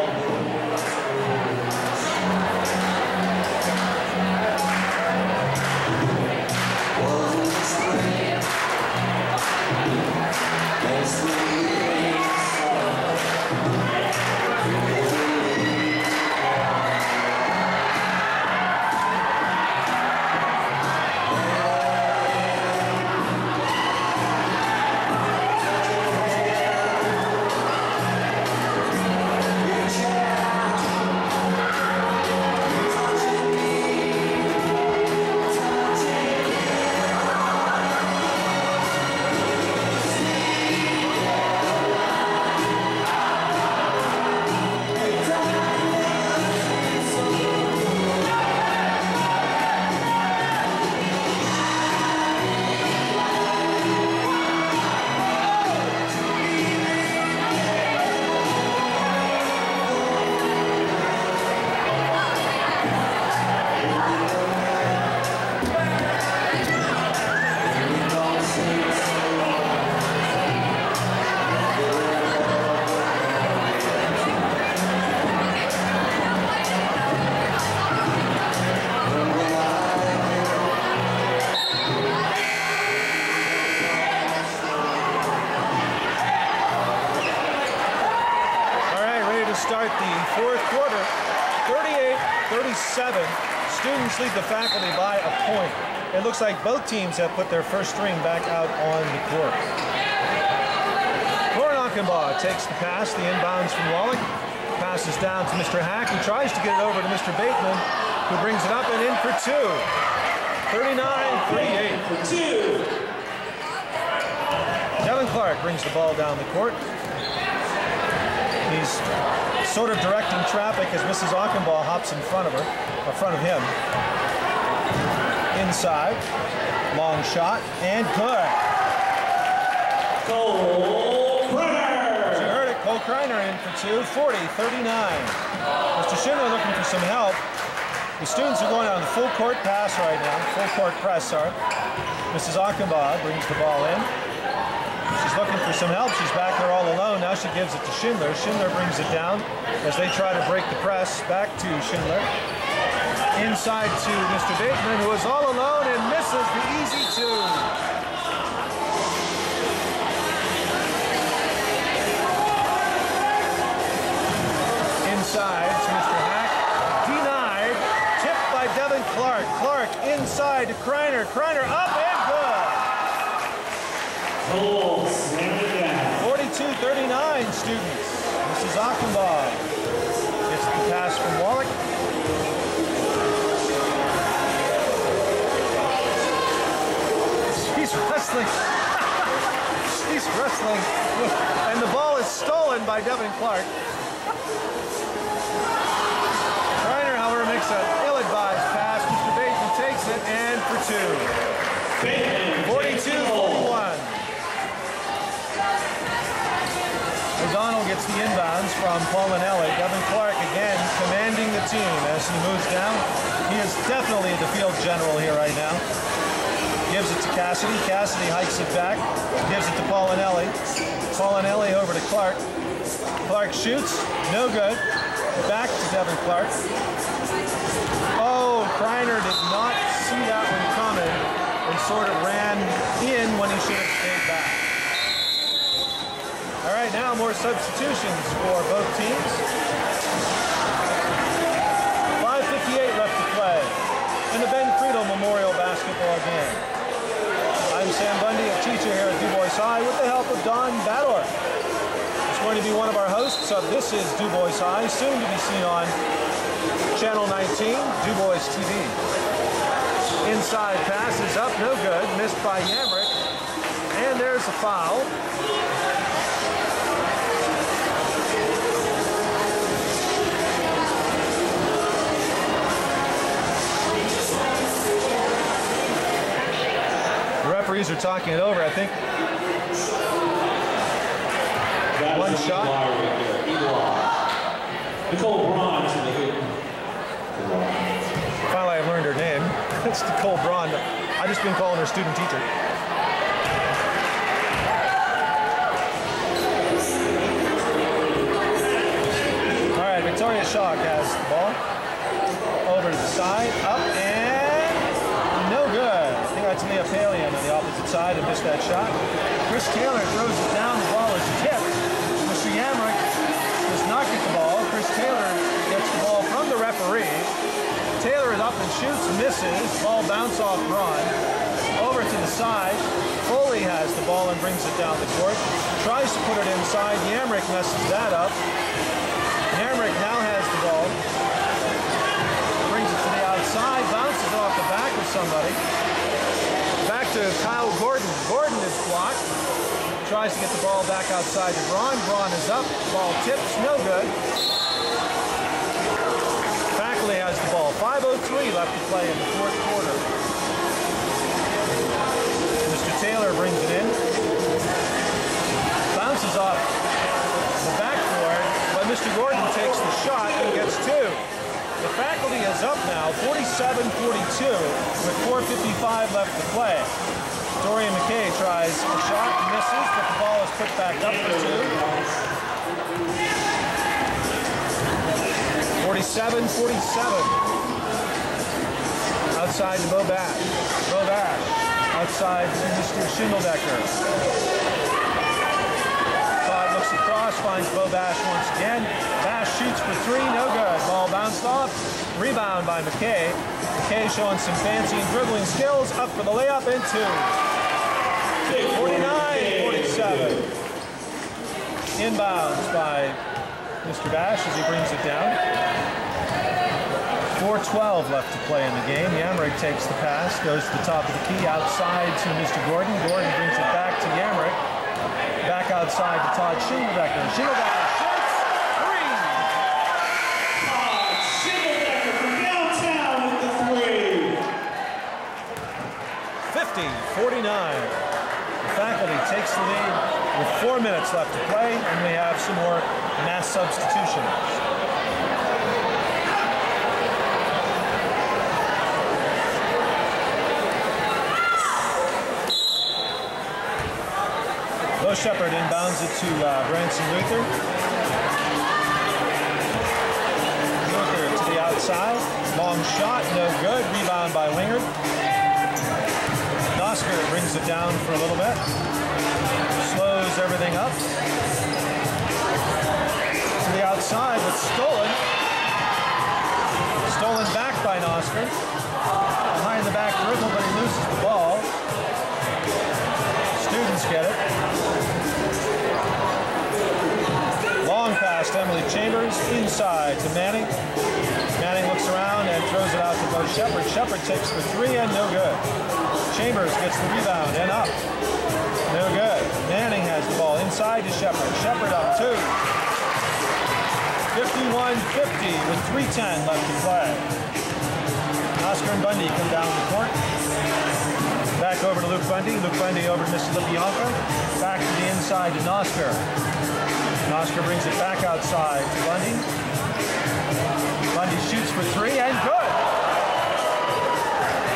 Start the fourth quarter, 38-37. Students lead the faculty by a point. It looks like both teams have put their first string back out on the court. Lauren Achenbaugh takes the pass, the inbounds from Wallach. Passes down to Mr. Hack, who tries to get it over to Mr. Bateman, who brings it up and in for two. 39-38. For two. Devin Clark brings the ball down the court. He's sort of directing traffic as Mrs. Achenbaugh hops in front of her, in front of him. Inside, long shot, and good. Cole Kreiner. As you heard it, Cole Kreiner in for two, 40-39. Mr. Schindler looking for some help. The students are going on the full court pass right now, full court press, sorry. Mrs. Achenbaugh brings the ball in. She's looking for some help. She's back there all alone. Now she gives it to Schindler. Schindler brings it down as they try to break the press. Back to Schindler. Inside to Mr. Bateman, who is all alone and misses the easy two. Inside to Mr. Hack. Denied. Tipped by Devin Clark. Kreiner. Kreiner up and Cole slammed it down. good. 42-39 students. This is Achenbach. Gets the pass from Wallach. She's wrestling. She's wrestling. And the ball is stolen by Devin Clark. Kreiner, however, makes an ill-advised pass. Mr. Bateman takes it, and for two. 42-41. O'Donnell gets the inbounds from Paulinelli. Devin Clark again commanding the team as he moves down. He is definitely the field general here right now. Gives it to Cassidy. Cassidy hikes it back. Gives it to Paulinelli. Paulinelli over to Clark. Clark shoots. No good. Back to Devin Clark. Oh, Kreiner did not see that one coming and sort of ran in when he should have stayed back. All right, now more substitutions for both teams. 5:58 left to play in the Ben Friedl Memorial Basketball game. I'm Sam Bundy, a teacher here at DuBois High, with the help of Don Bador. He's going to be one of our hosts of This is DuBois High, soon to be seen on Channel 19, DuBois TV. Inside pass is up, no good, missed by Yamrick, and there's a foul. The referees are talking it over, I think. One shot. Nicole Braun to the hoop. Finally, I've learned her name. It's Nicole Braun. I've just been calling her student teacher. All right, Victoria Shock has the ball. Over to the side, up, and no good. I think that's Leah Palian on the opposite side and missed that shot. Chris Taylor throws it down. The ball is tipped. Mr. Yamrick does not get the ball. Chris Taylor gets the ball from the referee. Taylor is up and shoots, misses. Ball bounce off Braun. Over to the side. Foley has the ball and brings it down the court. Tries to put it inside. Yamrick messes that up. Yamrick now has the ball. Brings it to the outside. Bounces off the back of somebody. Back to Kyle Gordon. Gordon is blocked. Tries to get the ball back outside to Braun. Braun is up. Ball tips. No good. Fackley has the ball. 5:03 left to play in the fourth quarter. Mr. Taylor brings it in. Bounces off the backboard, but Mr. Gordon takes the shot and gets two. The faculty is up now, 47-42, with 4:55 left to play. Dorian McKay tries a shot, misses, but the ball is put back up for two. 47-47. Outside to Bo Bash. Bo Bash. Outside to Mr. Schindeldecker. Todd looks across, finds Bo Bash once again. Bash shoots for three, no good. Ball bounced off. Rebound by McKay. McKay showing some fancy and dribbling skills. Up for the layup and two. 49-47. Inbounds by Mr. Bash as he brings it down. 4:12 left to play in the game. Yamrick takes the pass, goes to the top of the key, outside to Mr. Gordon. Gordon brings it back to Yamrick. Back outside to Todd Schindeldecker. Schindeldecker shoots three. Todd Schindeldecker from downtown with the three. 50-49. The faculty takes the lead with 4 minutes left to play, and we have some more mass substitutions. Bo Shepard inbounds it to Branson Luther. Luther to the outside. Long shot, no good. Rebound by Wingard. Nosker brings it down for a little bit. Slows everything up. To the outside, but stolen. Stolen back by Nosker. Behind behind the back dribble, but he loses the ball. Students get it. Long pass to Emily Chambers, inside to Manning. Manning looks around and throws it out to Bo Shepard. Shepard takes the three and no good. Chambers gets the rebound and up. No good. Manning has the ball inside to Shepard. Shepard up two. 51-50 with 3:10 left to play. Oscar and Bundy come down the court. Back over to Luke Bundy. Luke Bundy over to Mr. Lipionka. Back to the inside to Nosker. Nosker brings it back outside to Bundy. Bundy shoots for three and good.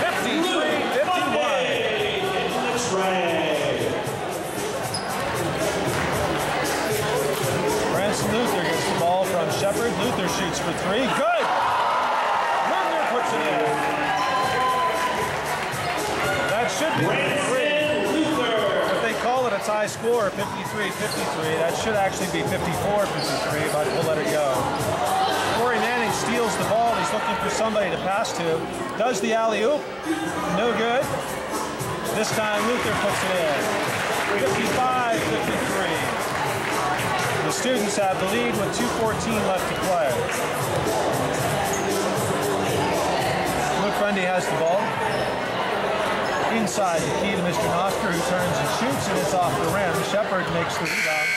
53-51. Branson Luther gets the ball from Shepard. Luther shoots for three. Good. Luther puts it in. That should be three. If they call it a tie score, 53-53, that should actually be 54-53, but we'll let it go. Corey Manning steals the ball. He's looking for somebody to pass to. Does the alley-oop. No good. This time Luther puts it in. 55-53. The students have the lead with 2:14 left to play. Luke Bundy has the ball. Inside the key to Mr. Nosker, who turns and shoots, and it's off the rim. Shepard makes the rebound.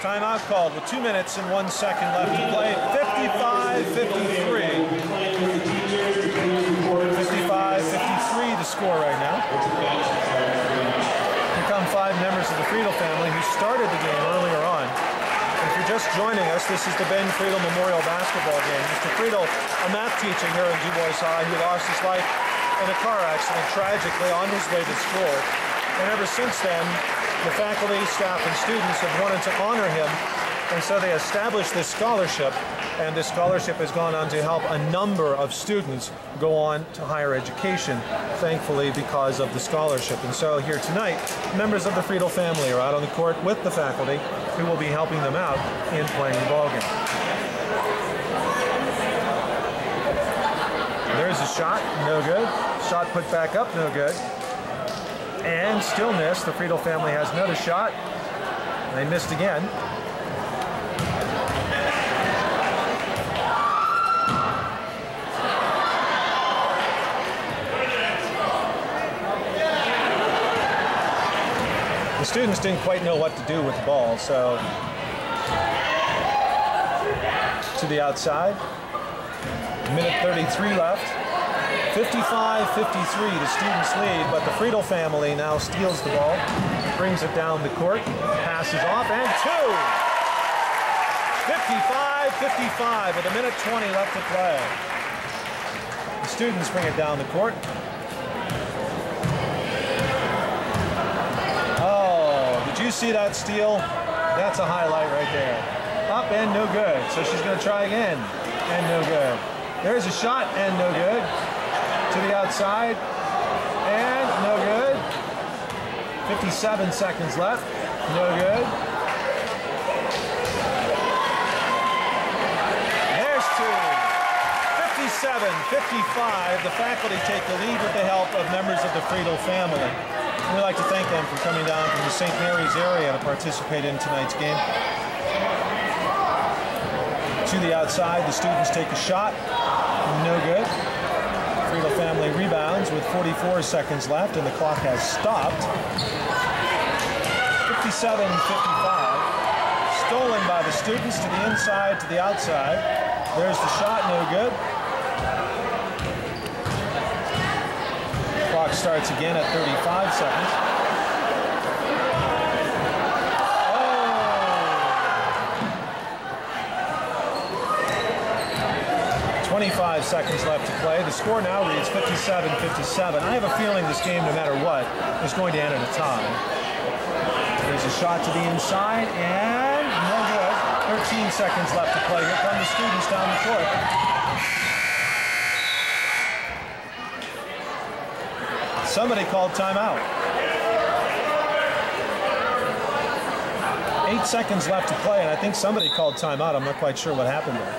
Timeout called with 2 minutes and 1 second left to play. 55-53. 55-53 the score right now. Here come 5 members of the Friedl family who started the game earlier on. If you're just joining us, this is the Ben Friedl Memorial Basketball game. Mr. Friedl, a math teacher here at DuBois High, who lost his life in a car accident tragically on his way to school. And ever since then, the faculty, staff, and students have wanted to honor him, and so they established this scholarship, and this scholarship has gone on to help a number of students go on to higher education, thankfully, because of the scholarship. And so here tonight, members of the Friedl family are out on the court with the faculty who will be helping them out in playing the ball game. There's a shot, no good. Shot put back up, no good. And still missed. The Friedl family has another shot. They missed again. The students didn't quite know what to do with the ball, so to the outside. Minute 33 left. 55-53, the students lead, but the Friedl family now steals the ball, brings it down the court, passes off, and two! 55-55 with a minute 20 left to play. The students bring it down the court. Oh, did you see that steal? That's a highlight right there. Up and no good, so she's going to try again, and no good. There's a shot, and no good. To the outside, and no good. 57 seconds left, no good. There's two. 57-55, the faculty take the lead with the help of members of the Friedl family. We'd like to thank them for coming down from the St. Mary's area to participate in tonight's game. To the outside, the students take a shot, no good. Friedl family rebounds with 44 seconds left, and the clock has stopped. 57-55. Stolen by the students to the inside, to the outside. There's the shot, no good. Clock starts again at 35 seconds. 25 seconds left to play. The score now reads 57-57. I have a feeling this game, no matter what, is going to end in a tie. There's a shot to the inside, and no good. 13 seconds left to play. Here come the students down the court. Somebody called timeout. 8 seconds left to play, and I think somebody called timeout. I'm not quite sure what happened there.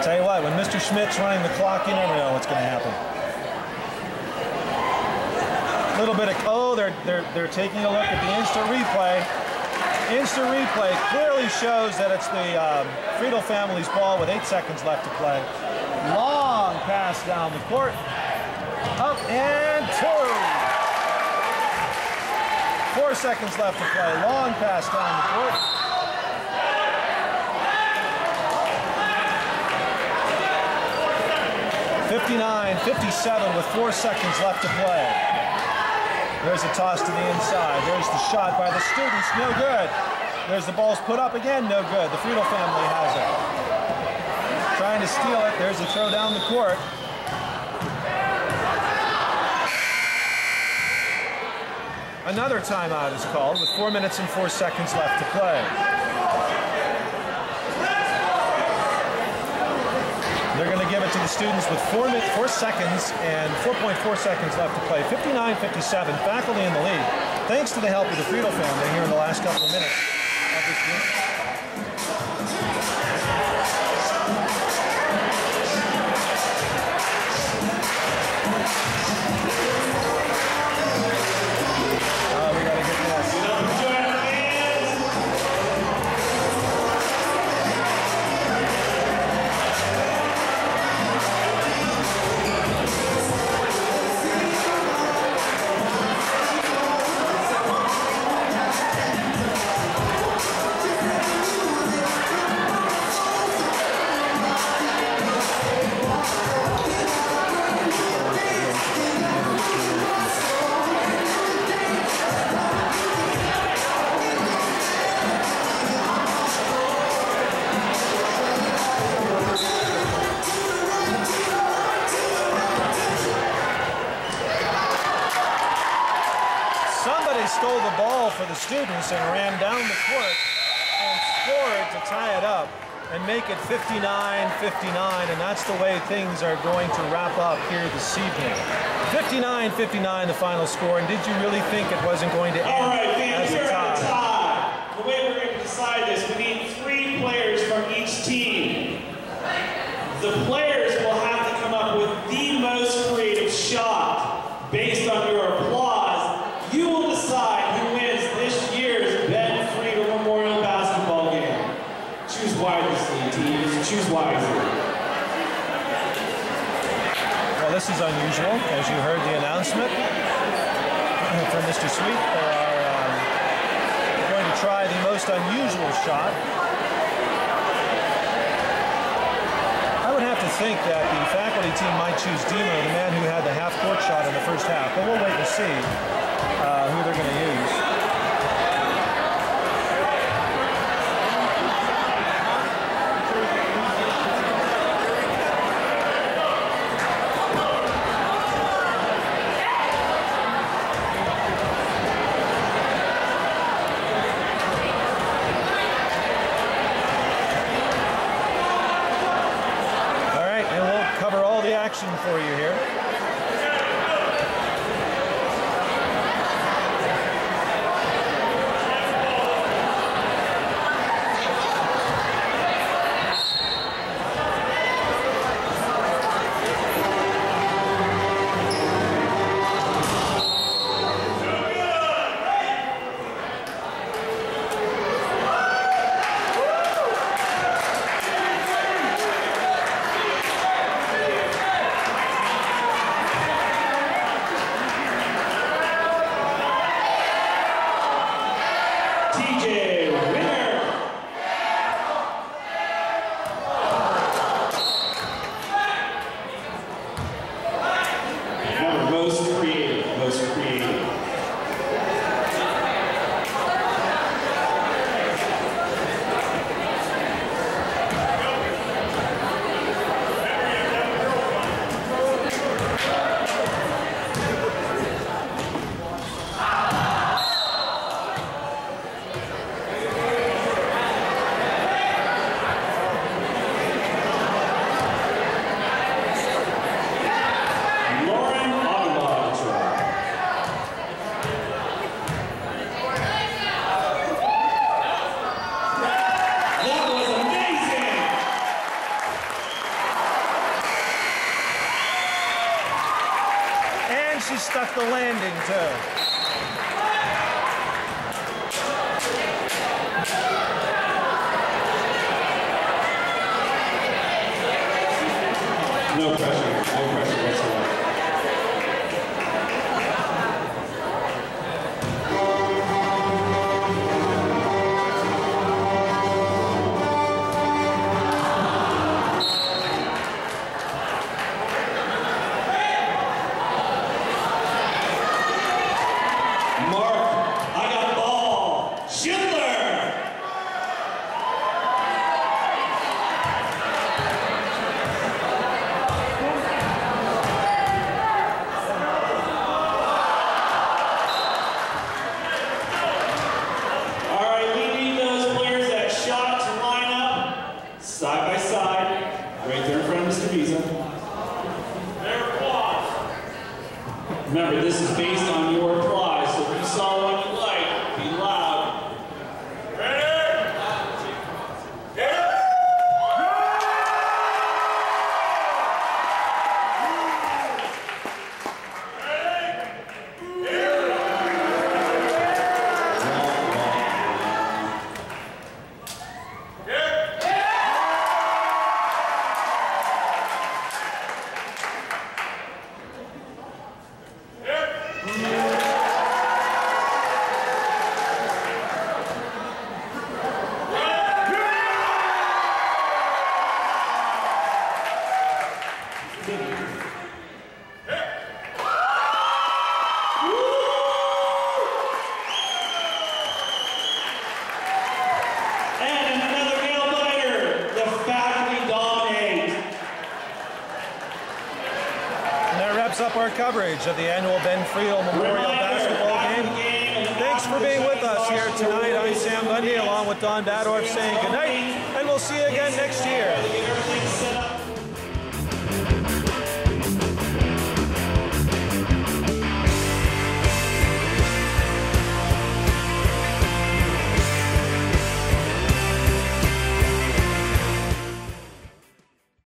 Tell you what, when Mr. Schmidt's running the clock, you never know what's going to happen. A little bit of, oh, they're taking a look at the instant replay. Instant replay clearly shows that it's the Friedl family's ball with 8 seconds left to play. Long pass down the court. Up and 2. 4 seconds left to play. Long pass down the court. (59-57) with 4 seconds left to play. There's a toss to the inside. There's the shot by the students. No good. There's the ball's put up again. No good. The Friedl family has it. Trying to steal it. There's a throw down the court. Another timeout is called with 4 minutes and 4 seconds left to play. They're going to give it to the students with 4 seconds and 4.4 seconds left to play. 59-57, faculty in the lead, thanks to the help of the Friedl family here in the last couple of minutes of this game. We got to get this. Stole the ball for the students and ran down the court and scored to tie it up and make it 59-59, and that's the way things are going to wrap up here this evening. 59-59 the final score, and did you really think it wasn't going to end as a tie? The way we're going to decide this, we need 3 players from each team. The players will have to come up with the most creative shot based on your applause. You will decide who wins this year's Ben Friedl Memorial Basketball game. Choose wisely, teams. Choose wisely. Well, this is unusual, as you heard the announcement from Mr. Sweet. They are going to try the most unusual shot. I would have to think that the faculty team might choose Demo, the man who had the half-court shot in the first half, but we'll wait and see who they're going to use. All right, and we'll cover all the action for you here. think she stuck the landing too. No pressure whatsoever. Side by side, right there in front of Mr. Visa. Remember, this is based on your applause, so if you saw one you like, be loud. Ready? Yeah. Up our coverage of the annual Ben Friedl Memorial Basketball Game. Thanks for being with us here tonight. I'm Sam Bundy along with Don Badorf saying goodnight, and we'll see you again next year.